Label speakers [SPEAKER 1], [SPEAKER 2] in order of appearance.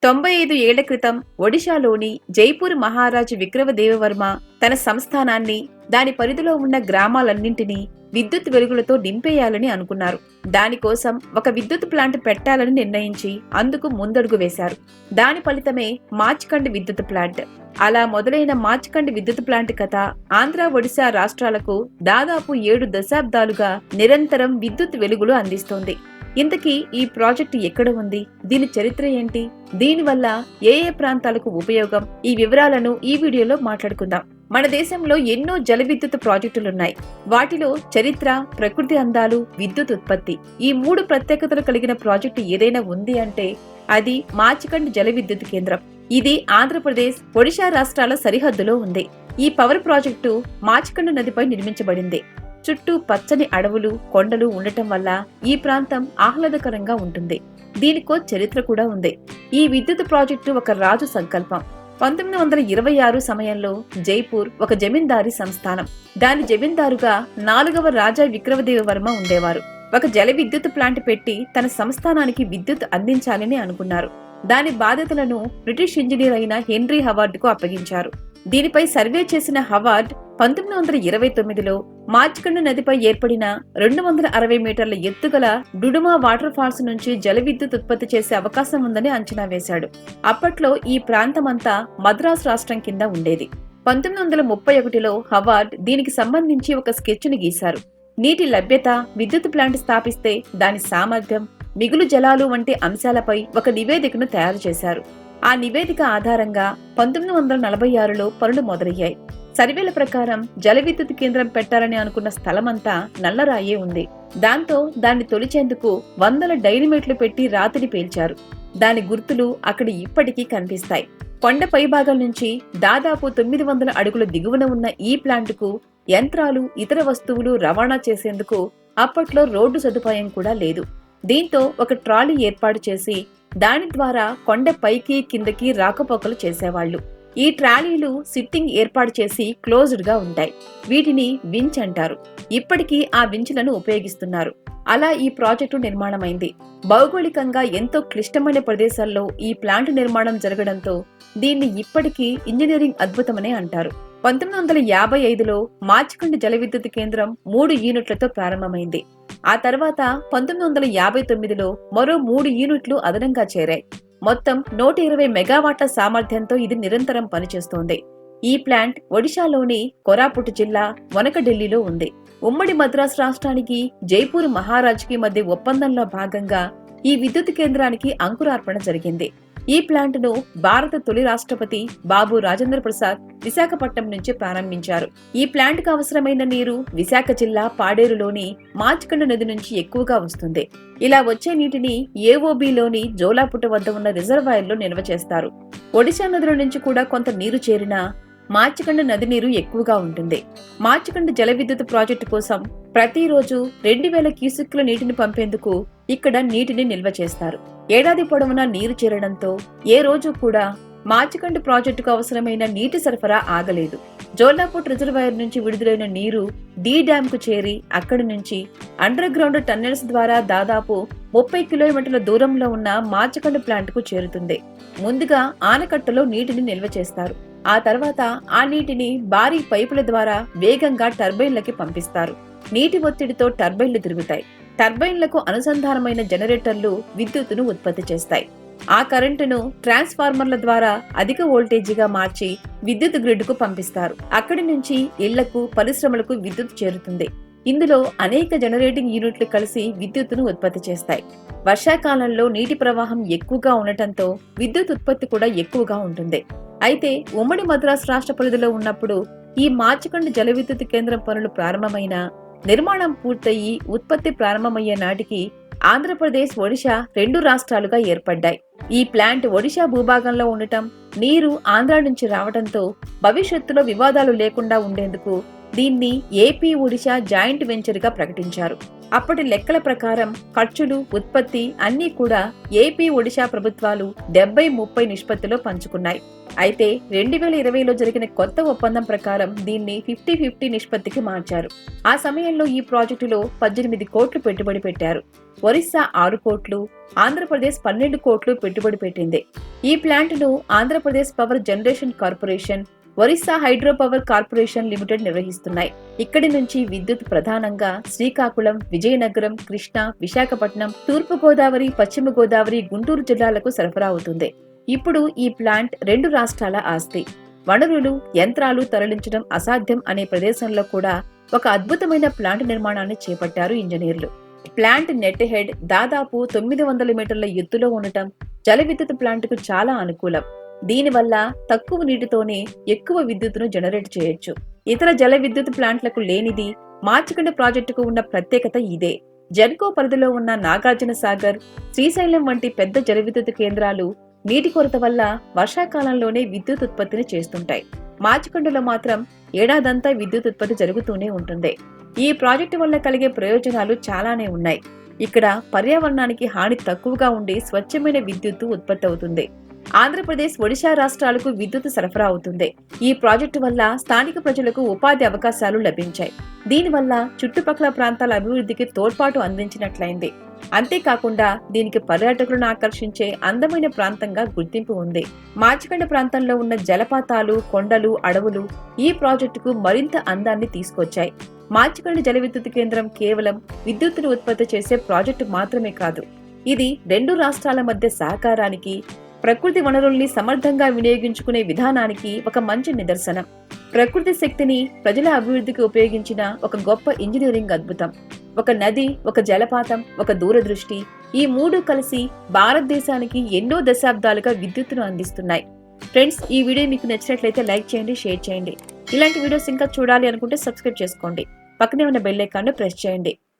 [SPEAKER 1] 95 ఏళ్ల క్రితం ఒడిశాలోని జైపూర్ మహారాజు విక్రమదేవవర్మ తన సంస్థానాన్ని, దాని పరిధిలో ఉన్న గ్రామాలన్నింటినీ విద్యుత్ వెలుగులతో నింపేయాలని అనుకున్నారు. దానికోసం ఒక విద్యుత్ ప్లాంట్ పెట్టాలని నిర్ణయించి అందుకు ముందడుగు వేశారు. దాని ఫలితమే మాచ్కండ్ విద్యుత్ ప్లాంట్. అలా మొదలైన మాచ్కండ్ విద్యుత్ ప్లాంట్ కథ ఆంధ్ర, ఒడిశా రాష్ట్రాలకు దాదాపు 7 దశాబ్దాలుగా నిరంతరం విద్యుత్ వెలుగులు అందిస్తోంది. ఇంతకీ ఈ ప్రాజెక్టు ఎక్కడ ఉంది, దీని చరిత్ర ఏంటి, దీనివల్ల ఏ ఏ ప్రాంతాలకు ఉపయోగం, ఈ వివరాలను ఈ వీడియోలో మాట్లాడుకుందాం. మన దేశంలో ఎన్నో జల విద్యుత్ ప్రాజెక్టులున్నాయి. వాటిలో చరిత్ర, ప్రకృతి అందాలు, విద్యుత్ ఉత్పత్తి, ఈ 3 ప్రత్యేకతలు కలిగిన ప్రాజెక్టు ఏదైనా ఉంది అంటే అది మాచ్కండ్ జల విద్యుత్ కేంద్రం. ఇది ఆంధ్రప్రదేశ్, ఒడిశా రాష్ట్రాల సరిహద్దులో ఉంది. ఈ పవర్ ప్రాజెక్టు మాచ్కండ్ నదిపై నిర్మించబడింది. చుట్టూ పచ్చని అడవులు, కొండలు ఉండటం వల్ల ఈ ప్రాంతం ఆహ్లాదకరంగా ఉంటుంది. దీనికో చరిత్ర కూడా ఉంది. ఈ విద్యుత్ ప్రాజెక్టు ఒక రాజు సంకల్పం. 1926 సమయంలో జైపూర్ ఒక జమీందారీ సంస్థానం. దాని జమీందారుగా 4వ రాజా విక్రమదేవవర్మ ఉండేవారు. ఒక జల విద్యుత్ ప్లాంట్ పెట్టి తన సంస్థానానికి విద్యుత్ అందించాలని అనుకున్నారు. దాని బాధ్యతలను బ్రిటిష్ ఇంజనీర్ అయిన హెన్రీ హవార్డ్ కు అప్పగించారు. దీనిపై సర్వే చేసిన హవార్డ్ 1929లో మాచ్కండ్ నదిపై ఏర్పడిన 260 మీటర్ల ఎత్తుగల డుడుమా వాటర్ ఫాల్స్ నుంచి జల విద్యుత్ ఉత్పత్తి చేసే అవకాశం ఉందని అంచనా వేశాడు. అప్పట్లో ఈ ప్రాంతమంతా మద్రాస్ రాష్ట్రం కింద ఉండేది. 1931లో హవార్డ్ దీనికి సంబంధించి ఒక స్కెచ్ ని గీశారు. నీటి లభ్యత, విద్యుత్ ప్లాంట్ స్థాపిస్తే దాని సామర్థ్యం, మిగులు జలాలు వంటి అంశాలపై ఒక నివేదికను తయారు చేశారు. ఆ నివేదిక ఆధారంగా 1946లో పనులు మొదలయ్యాయి. సర్వేల ప్రకారం జల విద్యుత్ కేంద్రం పెట్టాలని అనుకున్న స్థలమంతా నల్లరాయే ఉంది. దాంతో దాన్ని తొలిచేందుకు 100 డైనమైట్లు పెట్టి రాతిని పేల్చారు. దాని గుర్తులు అక్కడ ఇప్పటికీ కనిపిస్తాయి. కొండ పైభాగం నుంచి దాదాపు 900 అడుగుల దిగువన ఉన్న ఈ ప్లాంటుకు యంత్రాలు, ఇతర వస్తువులు రవాణా చేసేందుకు అప్పట్లో రోడ్డు సదుపాయం కూడా లేదు. దీంతో ఒక ట్రాలీ ఏర్పాటు చేసి దాని ద్వారా కొండ పైకి కిందకి రాకపోకలు చేసేవాళ్లు. ఈ ట్రాలీలు సిట్టింగ్ ఏర్పాటు చేసి క్లోజ్డ్ గా ఉంటాయి. వీటిని వించ్ అంటారు. ఇప్పటికీ ఆ వించ్లను ఉపయోగిస్తున్నారు. అలా ఈ ప్రాజెక్టు నిర్మాణమైంది. భౌగోళికంగా ఎంతో క్లిష్టమైన ప్రదేశాల్లో ఈ ప్లాంట్ నిర్మాణం జరగడంతో దీన్ని ఇప్పటికీ ఇంజనీరింగ్ అద్భుతమనే అంటారు. 1955లో మాచ్కండ్ జల విద్యుత్ కేంద్రం 3 యూనిట్లతో ప్రారంభమైంది. ఆ తర్వాత 1959లో మరో 3 యూనిట్లు అదనంగా చేరాయి. మొత్తం 120 మెగావాట్ల సామర్థ్యంతో ఇది నిరంతరం పనిచేస్తోంది. ఈ ప్లాంట్ ఒడిశాలోని కోరాపుట్ జిల్లా వనకఢిల్లీలో ఉంది. ఉమ్మడి మద్రాస్ రాష్ట్రానికి, జైపూర్ మహారాజుకి మధ్య ఒప్పందంలో భాగంగా ఈ విద్యుత్ కేంద్రానికి అంకురార్పణ జరిగింది. ఈ ప్లాంట్ ను భారత తొలి రాష్ట్రపతి బాబు రాజేంద్ర ప్రసాద్ విశాఖపట్నం నుంచి ప్రారంభించారు. ఈ ప్లాంట్ కు అవసరమైన నీరు విశాఖ జిల్లా పాడేరులోని మాచ్కండ్ నది నుంచి ఎక్కువగా వస్తుంది. ఇలా వచ్చే నీటిని ఏఓబిలోని జోలాపుట్ట వద్ద ఉన్న రిజర్వాయర్లో నిల్వ చేస్తారు. ఒడిశా నదుల నుంచి కూడా కొంత నీరు చేరినా మాచ్కండ్ నది నీరు ఎక్కువగా ఉంటుంది. మాచ్కండ్ జల విద్యుత్ ప్రాజెక్టు కోసం ప్రతిరోజు 2000 క్యూసెక్కుల నీటిని పంపేందుకు ఇక్కడ నీటిని నిల్వ చేస్తారు. ఏడాది పొడవునా నీరు చేరడంతో ఏ రోజు కూడా మాచ్కండ్ ప్రాజెక్టుకు అవసరమైన నీటి సరఫరా ఆగలేదు. జోలాపుట్ రిజర్వాయర్ నుంచి విడుదలైన నీరు డి డ్యామ్ కు చేరి అక్కడి నుంచి అండర్ గ్రౌండ్ టన్నెల్స్ ద్వారా దాదాపు 30 కిలోమీటర్ల దూరంలో ఉన్న మాచ్కండ్ ప్లాంట్ కు చేరుతుంది. ముందుగా ఆనకట్టలో నీటిని నిల్వ చేస్తారు. ఆ తర్వాత ఆ నీటిని భారీ పైపుల ద్వారా వేగంగా టర్బైన్లకి పంపిస్తారు. నీటి ఒత్తిడితో టర్బైన్లు తిరుగుతాయి. టర్బైన్లకు అనుసంధానమైన జనరేటర్లు విద్యుత్తును ఉత్పత్తి చేస్తాయి. ఆ కరెంటును ట్రాన్స్ఫార్మర్ల ద్వారా అధిక వోల్టేజీగా మార్చి విద్యుత్ గ్రిడ్ కు పంపిస్తారు. అక్కడి నుంచి ఇళ్లకు, పరిశ్రమలకు విద్యుత్ చేరుతుంది. ఇందులో అనేక జనరేటింగ్ యూనిట్లు కలిసి విద్యుత్తును ఉత్పత్తి చేస్తాయి. వర్షాకాలంలో నీటి ప్రవాహం ఎక్కువగా ఉండటంతో విద్యుత్ ఉత్పత్తి కూడా ఎక్కువగా ఉంటుంది. అయితే ఉమ్మడి మద్రాస్ రాష్ట్ర పరిధిలో ఉన్నప్పుడు ఈ మాచ్కండ్ జల విద్యుత్ కేంద్రం పనులు ప్రారంభమైన, నిర్మాణం పూర్తయి ఉత్పత్తి ప్రారంభమయ్యే నాటికి ఆంధ్రప్రదేశ్, ఒడిశా 2 రాష్ట్రాలుగా ఏర్పడ్డాయి. ఈ ప్లాంట్ ఒడిశా భూభాగంలో ఉండటం, నీరు ఆంధ్ర నుంచి రావడంతో భవిష్యత్తులో వివాదాలు లేకుండా ఉండేందుకు దీన్ని ఏపీ, ఒడిశా జాయింట్ వెంచర్ గా ప్రకటించారు. అప్పటి లెక్కల ప్రకారం ఖర్చులు, ఉత్పత్తి అన్నీ కూడా ఏపీ, ఒడిశా ప్రభుత్వాలు 70-30 నిష్పత్తిలో పంచుకున్నాయి. అయితే 2020లో జరిగిన కొత్త ఒప్పందం ప్రకారం దీన్ని 50-50 నిష్పత్తికి మార్చారు. ఆ సమయంలో ఈ ప్రాజెక్టులో 18 కోట్లు పెట్టుబడి పెట్టారు. ఒరిస్సా 6 కోట్లు, ఆంధ్రప్రదేశ్ 12 కోట్లు పెట్టుబడి పెట్టింది. ఈ ప్లాంట్ను Andhra Pradesh power generation corporation, Orissa hydro power corporation limited నిర్వహిస్తున్నాయి. ఇక్కడి నుంచి విద్యుత్ ప్రధానంగా శ్రీకాకుళం, విజయనగరం, కృష్ణా, విశాఖపట్నం, తూర్పు గోదావరి, పశ్చిమ గోదావరి, గుంటూరు జిల్లాలకు సరఫరా అవుతుంది. ఇప్పుడు ఈ ప్లాంట్ 2 రాష్ట్రాల ఆస్తి. వనరులు, యంత్రాలు తరలించడం అసాధ్యం అనే ప్రదేశంలో కూడా ఒక అద్భుతమైన ప్లాంట్ నిర్మాణాన్ని చేపట్టారు ఇంజనీర్లు. ప్లాంట్ నెట్ హెడ్ దాదాపు 900 మీటర్ల ఎత్తులో ఉండటం జల విద్యుత్ ప్లాంట్కు చాలా అనుకూలం. దీనివల్ల తక్కువ నీటితోనే ఎక్కువ విద్యుత్తును జనరేట్ చేయొచ్చు. ఇతర జల విద్యుత్ ప్లాంట్లకు లేనిది మార్చకొండ ప్రాజెక్టుకు ఉన్న ప్రత్యేకత ఇదే. జెన్కో పరిధిలో ఉన్న నాగార్జున సాగర్, శ్రీశైలం వంటి పెద్ద జల విద్యుత్ కేంద్రాలు నీటి కొరత వల్ల వర్షాకాలంలోనే విద్యుత్ ఉత్పత్తిని చేస్తుంటాయి. మార్చకొండలో మాత్రం ఏడాదంతా విద్యుత్ ఉత్పత్తి జరుగుతూనే ఉంటుంది. ఈ ప్రాజెక్టు వల్ల కలిగే ప్రయోజనాలు చాలానే ఉన్నాయి. ఇక్కడ పర్యావరణానికి హాని తక్కువగా ఉండి స్వచ్ఛమైన విద్యుత్తు ఉత్పత్తి అవుతుంది. ఆంధ్రప్రదేశ్, ఒడిశా రాష్ట్రాలకు విద్యుత్ సరఫరా అవుతుంది. ఈ ప్రాజెక్టు వల్ల స్థానిక ప్రజలకు ఉపాధి అవకాశాలు లభించాయి. దీనివల్ల చుట్టుపక్కల ప్రాంతాల అభివృద్ధికి తోడ్పాటు అందించినట్లయింది. అంతేకాకుండా దీనికి పర్యాటకులను ఆకర్షించే అందమైన ప్రాంతంగా గుర్తింపు ఉంది. మార్చకొండ ప్రాంతంలో ఉన్న జలపాతాలు, కొండలు, అడవులు ఈ ప్రాజెక్టుకు మరింత అందాన్ని తీసుకొచ్చాయి. మార్చకొండ జల విద్యుత్ కేంద్రం కేవలం విద్యుత్తును ఉత్పత్తి చేసే ప్రాజెక్టు మాత్రమే కాదు, ఇది 2 రాష్ట్రాల మధ్య సహకారానికి, ప్రకృతి వనరుల్ని సమర్థంగా వినియోగించుకునే విధానానికి ఒక మంచి నిదర్శనం. ప్రకృతి శక్తిని ప్రజల అభివృద్ధికి ఉపయోగించిన ఒక గొప్ప ఇంజనీరింగ్ అద్భుతం. ఒక నది, ఒక జలపాతం, ఒక దూరదృష్టి, ఈ 3 కలిసి భారతదేశానికి ఎన్నో దశాబ్దాలుగా విద్యుత్తును అందిస్తున్నాయి. ఫ్రెండ్స్, ఈ వీడియో మీకు నచ్చినట్లయితే లైక్ చేయండి, షేర్ చేయండి. ఇలాంటి వీడియోస్ ఇంకా చూడాలి అనుకుంటే సబ్స్క్రైబ్ చేసుకోండి. పక్కనే ఉన్న బెల్ ఐకాన్ను ప్రెస్ చేయండి.